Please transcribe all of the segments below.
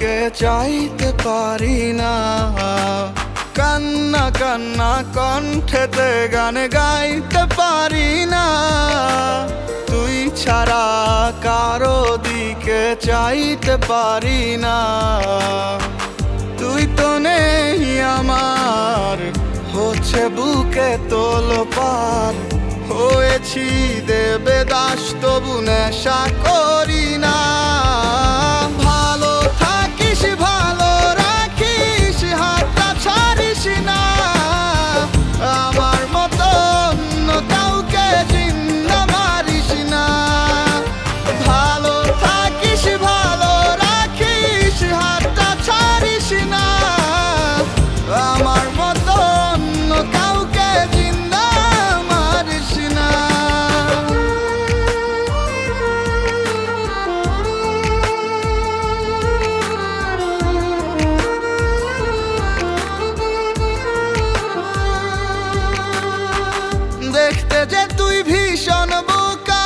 দিকে চাইতে পারি না। কান্না কান্না কণ্ঠেতে গান গাইতে পারি না। তুই ছাড়া কারো দিকে চাইতে পারি না। তুই তো নেই আমার, হচ্ছে বুকে তোলপাড়। হয়েছি দেবদাস তবু নেশা করি না। ভালো থাকিস ভালো রাখিস, হাতটা ছাড়িস না। আমার মতো অন্য কাউকে জিন্দা মারিস না। ভালো থাকিস ভালো রাখিস, হাতটা ছাড়িস না। আমার মতো অন্য কাউকে জিন্দা মারিস না। দেখতে যে তুই ভীষণ বোকা,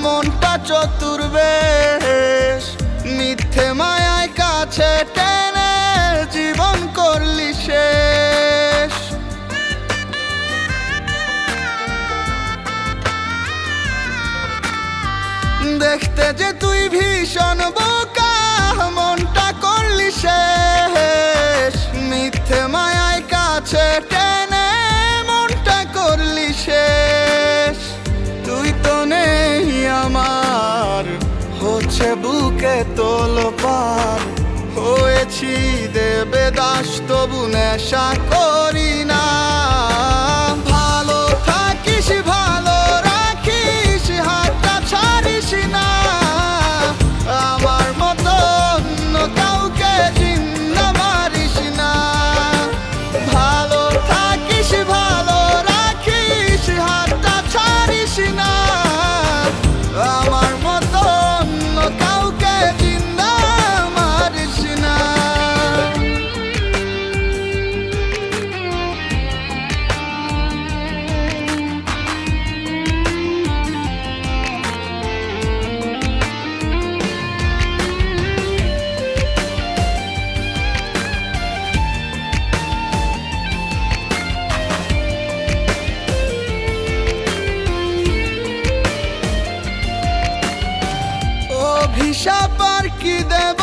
মনটা চতুর বেশ। মিথ্যে মায়ায় কাছে টেনে জীবন করলি শেষ। দেখতে যে তুই ভীষণ বোকা, মনটা করলি শেষ। মিথ্যে মায়ায় কাছে টেনে মনটা করলি শেষ। তুই তো নেই আমার, হচ্ছে বুকে তোলপাড়। হয়েছি দেবদাস তবু নেশা করি না। ভালো থাকিস ভালো রাখিস, হাতটা ছাড়িস না। আমার মতো অন্য কাউকে জিন্দা মারিস না। ভালো থাকিস ভালো রাখিস, হাতটা ছাড়িস না। আমার মতো অন্য কাউকে জিন্দা মারিস না। অভিশাপ আর কি দেব